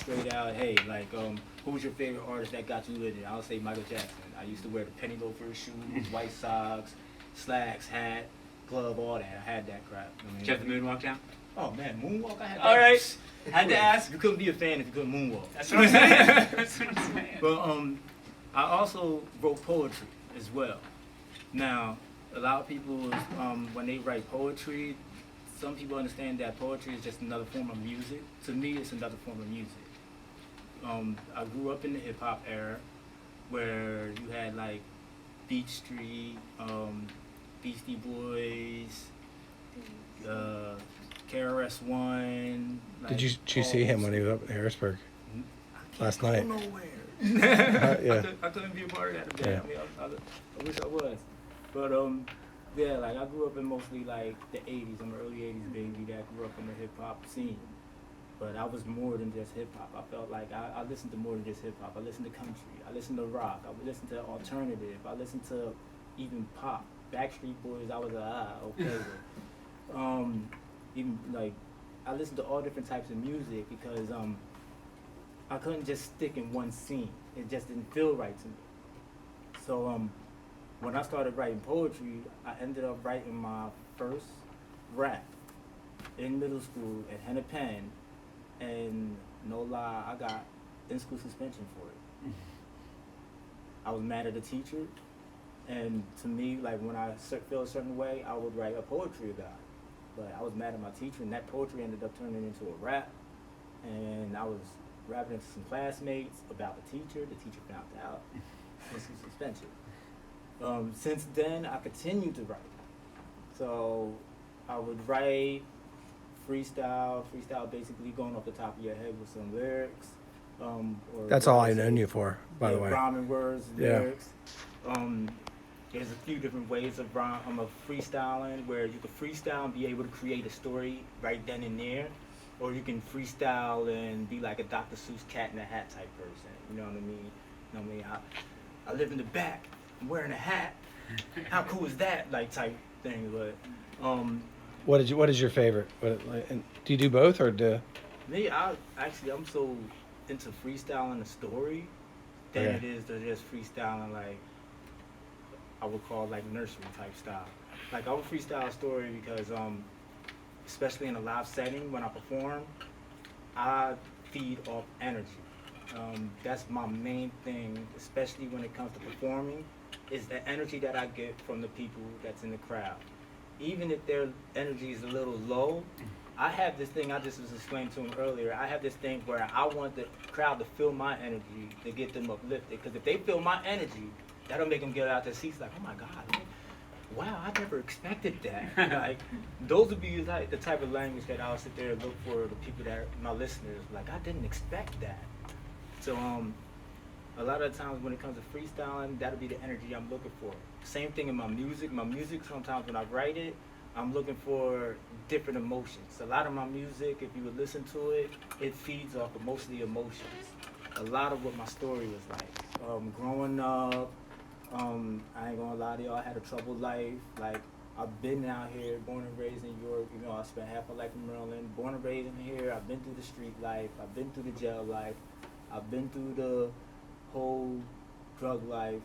straight out, hey, like, who's your favorite artist that got you in it? I'll say Michael Jackson. I used to wear the penny loafers, shoes, white socks, slacks, hat, glove, all that. I had that crap. Did you have the moonwalk down? Oh man, moonwalk, I had that. All right, had to ask. You couldn't be a fan if you couldn't moonwalk. That's what I'm saying. That's what I'm saying. But I also wrote poetry as well. Now, a lot of people, when they write poetry, some people understand that poetry is just another form of music. To me, it's another form of music. I grew up in the hip hop era, where you had like Beach Street, Beastie Boys, KRS-One. Like, Did you see him when he was up in Harrisburg last night? Nowhere. Yeah. I couldn't be a part of that today. Yeah. I mean, I wish I was. But yeah, like I grew up in mostly like the 80s. I'm an early 80s baby that grew up in the hip hop scene. But I was more than just hip hop. I felt like I listened to more than just hip hop. I listened to country. I listened to rock. I listened to alternative. I listened to even pop. Backstreet Boys, I was okay with. Even like I listened to all different types of music because I couldn't just stick in one scene. It just didn't feel right to me. So when I started writing poetry, I ended up writing my first rap in middle school at Hennepin, and no lie, I got in-school suspension for it. I was mad at the teacher, and to me, like when I feel a certain way, I would write a poetry about it. But I was mad at my teacher, and that poetry ended up turning into a rap, and I was rapping to some classmates about the teacher. The teacher found out. In-school suspension. Since then, I continued to write. So I would write freestyle basically going off the top of your head with some lyrics. Or That's all I've known you for, by the way. Rhyming words, Yeah. lyrics. There's a few different ways of freestyling where you can freestyle and be able to create a story right then and there, or you can freestyle and be like a Dr. Seuss cat in a hat type person. You know what I mean? You know what I mean? I live in the back. I'm wearing a hat. How cool is that? Like type thing. But What is your favorite? And do you do both or do? me, I'm so into freestyling a story than it is to just freestyling like I would call like nursery type style. Like I would freestyle a story because especially in a live setting when I perform, I feed off energy. That's my main thing, especially when it comes to performing, is the energy that I get from the people that's in the crowd. Even if their energy is a little low, I have this thing, I just was explaining to him earlier, I have this thing where I want the crowd to feel my energy to get them uplifted. Because if they feel my energy, that'll make them get out their seats like, oh my God, wow, I never expected that. Like, those would be like the type of language that I'll sit there and look for the people that, my listeners, like, I didn't expect that. So, a lot of the times when it comes to freestyling, that'll be the energy I'm looking for. Same thing in my music. My music, sometimes when I write it, I'm looking for different emotions. A lot of my music, if you would listen to it, it feeds off of mostly emotions. A lot of what my story was like. Growing up, I ain't gonna lie to y'all, I had a troubled life. Like, I've been out here, born and raised in York. You know, I spent half my life in Maryland. Born and raised in here. I've been through the street life. I've been through the jail life. I've been through the whole drug life.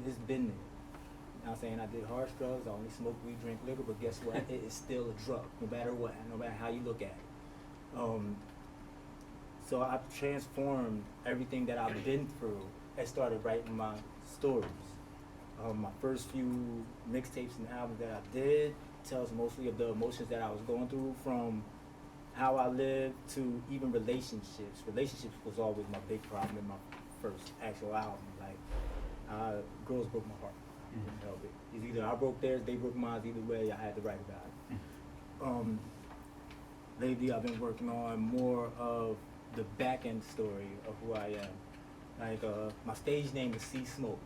It's been there. You know what I'm saying? I did harsh drugs. I only smoke weed, drink liquor. But guess what? It is still a drug, no matter what, no matter how you look at it. So I've transformed everything that I've been through and started writing my stories. My first few mixtapes and albums that I did tells mostly of the emotions that I was going through, from how I lived to even relationships. Relationships was always my big problem in my first actual album. Like, girls broke my heart. I couldn't help it. It's either I broke theirs, they broke mine. Either way, I had to write about it. Lately, I've been working on more of the back end story of who I am. Like, my stage name is Csmoke,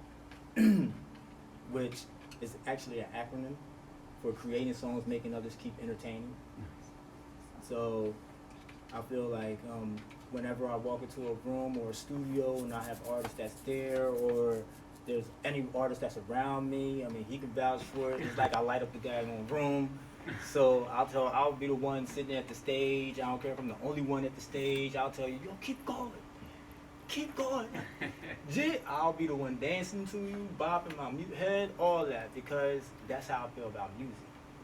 which is actually an acronym for creating songs, making others keep entertaining. So I feel like whenever I walk into a room or a studio and I have artists that's there, or there's any artist that's around me, I mean, he can vouch for it. It's like I light up the daggone room. So I'll be the one sitting at the stage. I don't care if I'm the only one at the stage. I'll tell you, yo, keep going. Keep going. I'll be the one dancing to you, bopping my head, all that, because that's how I feel about music.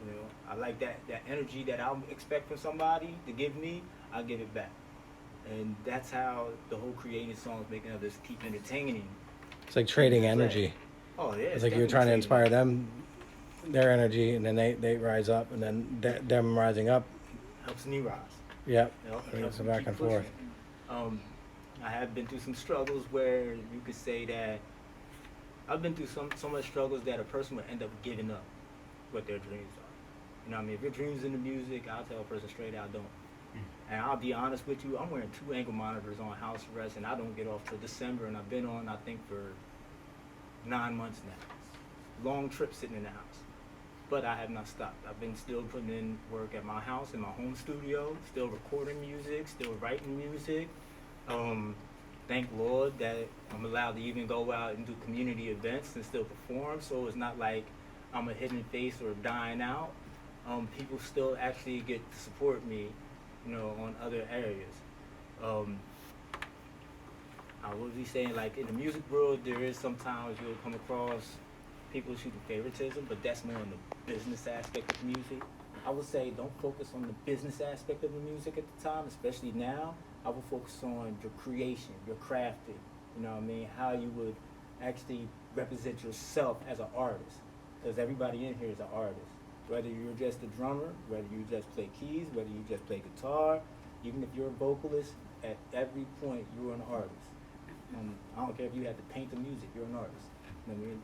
You know, I like that energy that I expect from somebody to give me, I give it back. And that's how the whole creating songs, making others keep entertaining. It's like trading energy. Oh yeah. It's like you're trying to inspire them, their energy, and then they rise up, and then them rising up. Helps me rise. Yep. Helps It's a me back keep and forth. pushing. I have been through some struggles where you could say that I've been through so much struggles that a person would end up giving up what their dreams are. You know what I mean? If your dreams in the music, I'll tell a person straight out, don't. And I'll be honest with you, I'm wearing 2 ankle monitors on house arrest, and I don't get off till December, and I've been on, I think, for 9 months now. Long trip sitting in the house. But I have not stopped. I've been still putting in work at my house, in my home studio, still recording music, still writing music. Thank Lord that I'm allowed to even go out and do community events and still perform, so it's not like I'm a hidden face or dying out. People still actually get to support me, you know, on other areas. I would be saying, like, in the music world, there is sometimes you'll come across people shooting favoritism, but that's more on the business aspect of music. I would say don't focus on the business aspect of the music at the time, especially now. I would focus on your creation, your crafting, you know what I mean? How you would actually represent yourself as an artist. Because everybody in here is an artist. Whether you're just a drummer, whether you just play keys, whether you just play guitar, even if you're a vocalist, at every point you're an artist. I don't care if you have to paint the music, you're an artist. You know what I mean?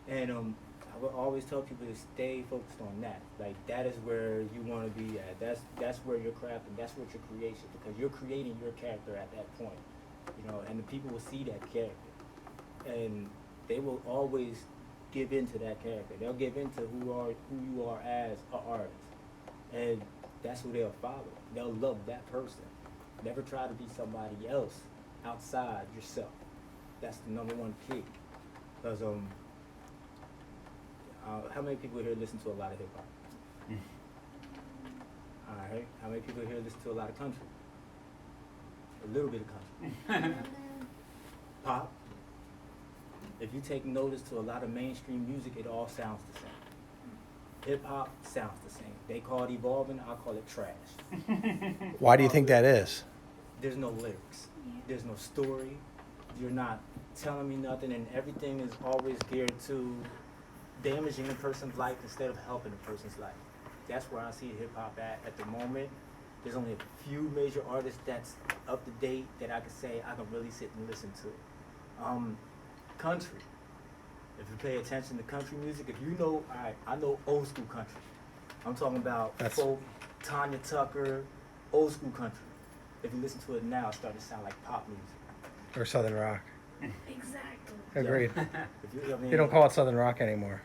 And I would always tell people to stay focused on that. Like, that is where you want to be at. That's where you're crafting. That's what your creation, because you're creating your character at that point. You know, and the people will see that character, and they will always give into that character. They'll give into who you are as an artist, and that's who they'll follow. They'll love that person. Never try to be somebody else outside yourself. That's the #1 key. Because how many people here listen to a lot of hip hop? All right. How many people here listen to a lot of country? A little bit of country. Pop. If you take notice to a lot of mainstream music, it all sounds the same. Hip hop sounds the same. They call it evolving, I call it trash. Why do you think that is? There's no lyrics. There's no story. You're not telling me nothing, and everything is always geared to damaging a person's life instead of helping a person's life. That's where I see hip hop at the moment. There's only a few major artists that's up to date that I can say I can really sit and listen to. Country. If you pay attention to country music, if you know, I know old school country. I'm talking about folk, Tanya Tucker, old school country. If you listen to it now, it's starting to sound like pop music. Or Southern rock. Exactly. Agreed. I mean, They don't call it Southern rock anymore.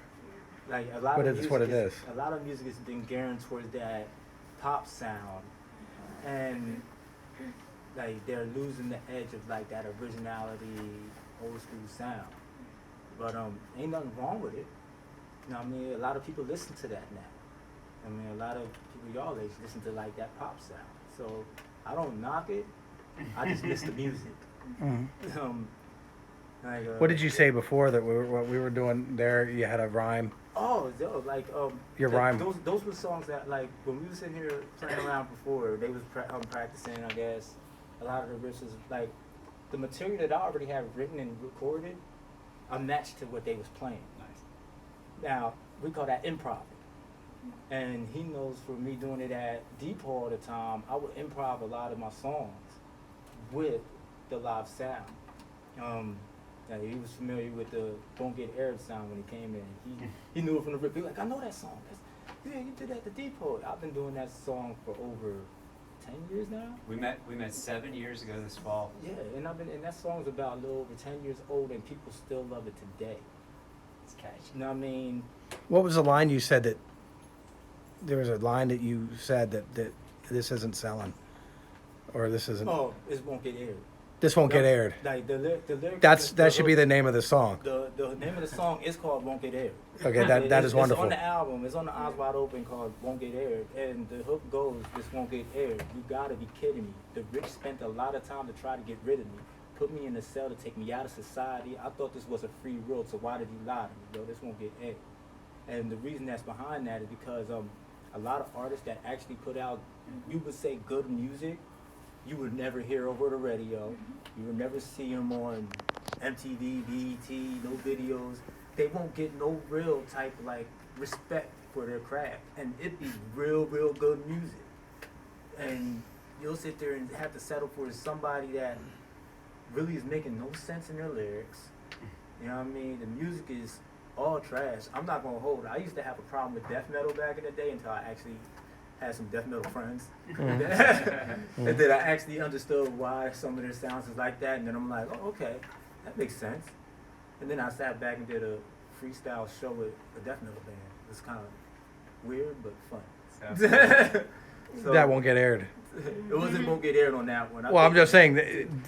Like a lot But of it's music what it is. A lot of music has been gearing towards that pop sound, and like they're losing the edge of like that originality, old school sound. But ain't nothing wrong with it. You know what I mean? A lot of people listen to that now. I mean, a lot of people y'all age listen to like that pop sound. So I don't knock it. I just miss the music. Mm-hmm. Like, What did you say before that what we were doing there? You had a rhyme. Oh, like Your rhyme. Those were songs that, like, when we was sitting here playing around before, they was practicing. I guess a lot of the riffs was like the material that I already had written and recorded. I matched to what they was playing. Nice. Now we call that improv. And he knows from me doing it at Depot all the time, I would improv a lot of my songs with the live sound. Like he was familiar with the "Don't Get Aired" sound when he came in. He knew it from the rip. He was like, I know that song. Yeah, you did that at the Depot. I've been doing that song for over 10 years now. We met 7 years ago this fall. Yeah, and that song's about a little over 10 years old, and people still love it today. It's catchy. You know what I mean? What was the line you said that? There was a line that you said that this isn't selling, or this isn't. Oh, it won't get aired. This won't get aired. Like the lyrics. That should be the name of the song. The name of the song is called "Won't Get Aired." Okay, that is wonderful. It's on the album. It's on the Eyes Wide Open called "Won't Get Aired," and the hook goes, "This won't get aired. You gotta be kidding me. The rich spent a lot of time to try to get rid of me. Put me in a cell to take me out of society. I thought this was a free world, so why did you lie to me? Yo, this won't get aired." And the reason that's behind that is because a lot of artists that actually put out, you would say, good music, you would never hear over the radio. You would never see them on MTV, BET, no videos. They won't get no real type like respect for their craft, and it'd be real good music. And you'll sit there and have to settle for somebody that really is making no sense in their lyrics. You know what I mean? The music is all trash. I'm not gonna hold it. I used to have a problem with death metal back in the day until I actually had some death metal friends. And then I actually understood why some of their sounds is like that, and then I'm like, oh, okay, that makes sense. And then I sat back and did a freestyle show with a death metal band. It's kind of weird, but fun. So, That won't get aired. It won't get aired on that one. Well, I'm just saying,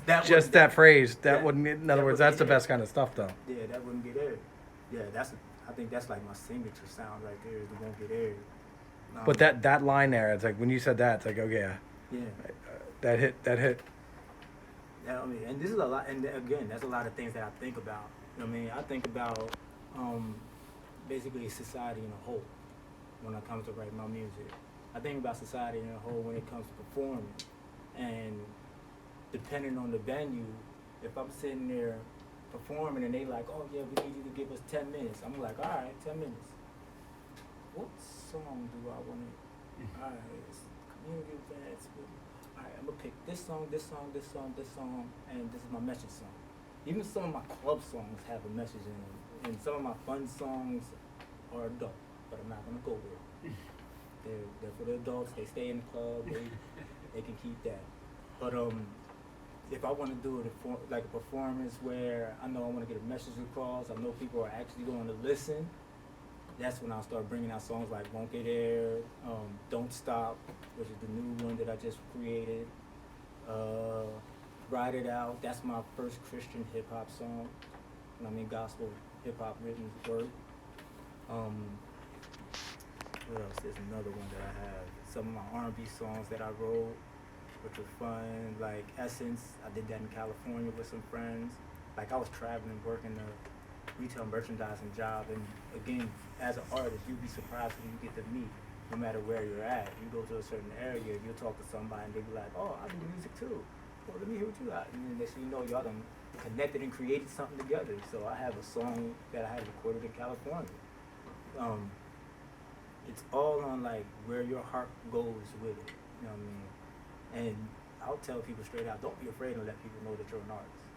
that phrase, that- wouldn't get, in other that words, wouldn't that's the get aired. best kind of stuff, though. Yeah, that wouldn't get aired. Yeah, I think that's like my signature sound right there. Is it won't get aired. But that line there, it's like, when you said that, it's like, oh, yeah, Yeah. that hit. Yeah, I mean, and this is a lot, and again, that's a lot of things that I think about. You know what I mean? I think about basically society in a whole when it comes to writing my music. I think about society in a whole when it comes to performing. And depending on the venue, if I'm sitting there performing and they like, oh yeah, we need you to give us 10 minutes. I'm like, all right, 10 minutes. What song do I want to, all right, it's community events. All right, I'm going to pick this song, and this is my message song. Even some of my club songs have a message in them. And some of my fun songs are adult, but I'm not going to go there. They're for the adults. They stay in the club. They can keep that. But if I want to do it like a performance where I know I want to get a message across, I know people are actually going to listen, that's when I'll start bringing out songs like "Won't Get Aired," "Don't Stop," which is the new one that I just created. "Ride It Out." That's my first Christian hip hop song. I mean, gospel hip hop written word. What else? There's another one that I have. Some of my R&B songs that I wrote, which were fun, like Essence. I did that in California with some friends. Like I was traveling, working a retail merchandising job, and again, as an artist, you'd be surprised when you get to meet, no matter where you're at. You go to a certain area, you'll talk to somebody, and they'll be like, "Oh, I do music too. Well, let me hear what you got." And then next thing you know, y'all done connected and created something together. So I have a song that I had recorded in California. It's all on like where your heart goes with it. You know what I mean? And I'll tell people straight out, don't be afraid to let people know that you're an artist.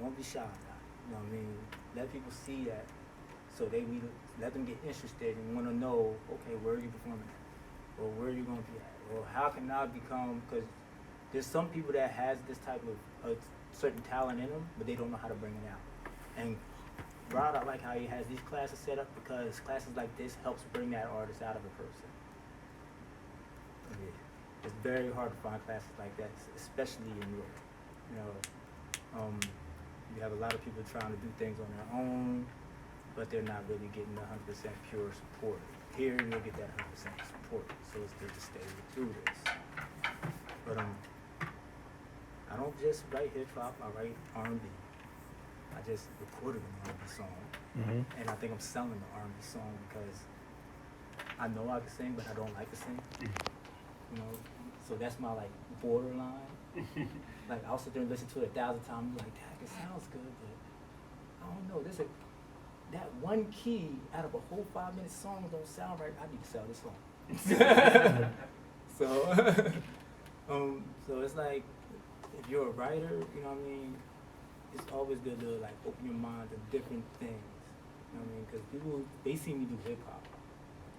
Don't be shy about it. You know what I mean? Let people see that, so let them get interested and want to know, okay, where are you performing at? Or where are you going to be at? Or how can I become, because there's some people that has this type of certain talent in them, but they don't know how to bring it out. And Rod, I like how he has these classes set up, because classes like this helps bring that artist out of a person. Yeah. It's very hard to find classes like that, especially in Europe. You know, you have a lot of people trying to do things on their own, but they're not really getting 100% pure support. Here, you'll get that 100% support, so it's good to stay through this. But I don't just write hip hop, I write R&B. I just recorded an R&B song, and I think I'm selling the R&B song because I know I can sing, but I don't like to sing. You know, so that's my like borderline. Like I'll sit there and listen to it 1,000 times, and be like, "Dang, it sounds good, but I don't know. That one key out of a whole 5-minute song don't sound right. I need to sell this song." So it's like if you're a writer, you know what I mean. It's always good to like open your mind to different things. You know what I mean? Because people, they see me do hip hop.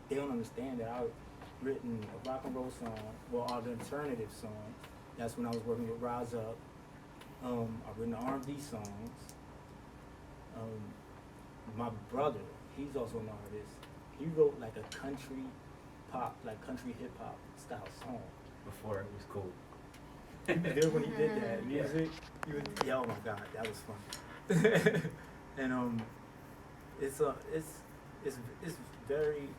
They don't understand that I've written a rock and roll song, well, alternative songs. That's when I was working with Rise Up. I've written R&B songs. My brother, he's also an artist. He wrote like a country pop, like country hip hop style song. Before it was cool. He was there when he did that music. Yeah, oh my God, that was fun. And it's very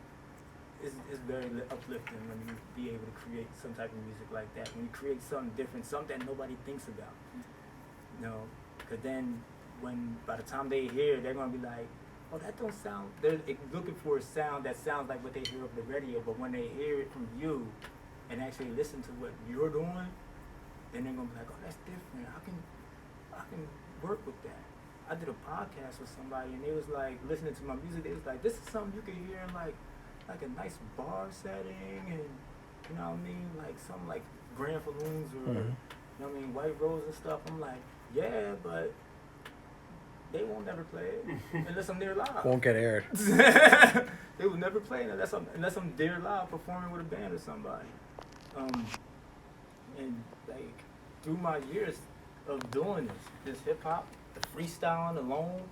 uplifting when you be able to create some type of music like that. When you create something different, something that nobody thinks about. You know, because then by the time they hear it, they're gonna be like, oh, that don't sound. They're looking for a sound that sounds like what they hear over the radio. But when they hear it from you and actually listen to what you're doing, then they're gonna be like, oh, that's different. I can work with that. I did a podcast with somebody and they was like listening to my music. They was like, this is something you can hear in like a nice bar setting, and you know what I mean, like something like Grand Falloons or you know what I mean, White Rose and stuff. I'm like, yeah, but they won't never play it unless I'm there live. Won't get aired. They will never play it unless I'm there live performing with a band or somebody. And like through my years of doing this hip hop, the freestyling alone,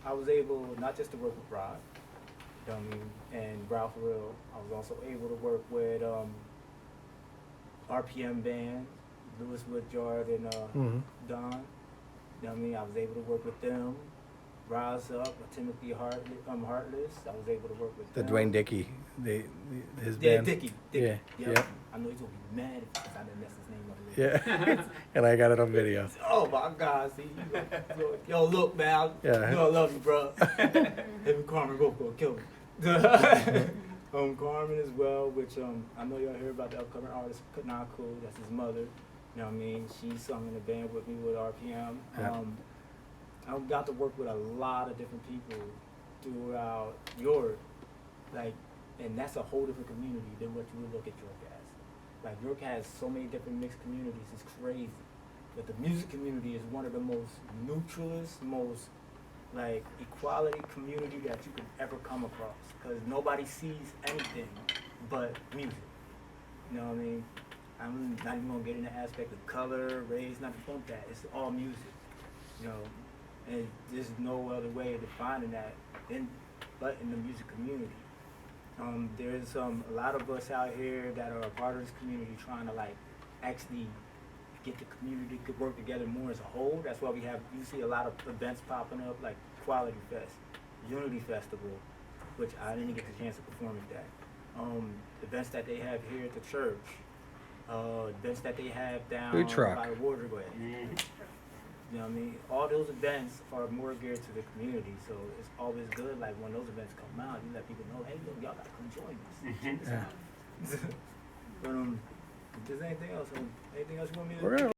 I was able not just to work with Rod, you know what I mean, and Ralph Real. I was also able to work with RPM Band, Lewis Woodyard and Don. You know what I mean? I was able to work with them. Rise Up, Timothy Heartless. I was able to work with The them. Dwayne Dickey, his Yeah, band. Dickey. Yeah. I know he's gonna be mad if I didn't mess his name up. Yeah. And I got it on video. Oh my God! See, yo, look, man. Yeah. You know I love you, bro. Him and Carmen both gonna kill me. Carmen as well, which I know y'all hear about the upcoming artist Kanako. That's his mother. You know what I mean? She sung in the band with me with RPM. Yeah. I got to work with a lot of different people throughout York, like, and that's a whole different community than what you would look at York as. Like, York has so many different mixed communities, it's crazy. But the music community is one of the most neutralist, most, like, equality community that you could ever come across. Because nobody sees anything but music. You know what I mean? I'm not even gonna get into the aspect of color, race, not to bump that. It's all music, you know. And there's no other way of defining that but in the music community. There's a lot of us out here that are a part of this community trying to like actually get the community to work together more as a whole. That's why you see a lot of events popping up like Quality Fest, Unity Festival, which I didn't get the chance to perform at that. Events that they have here at the church, events that they have down Food truck. by the waterway. You know what I mean? All those events are more geared to the community, so it's always good. Like when those events come out, you let people know, hey, look, y'all gotta come join us. Check this out. But if there's anything else you want me to? We're gonna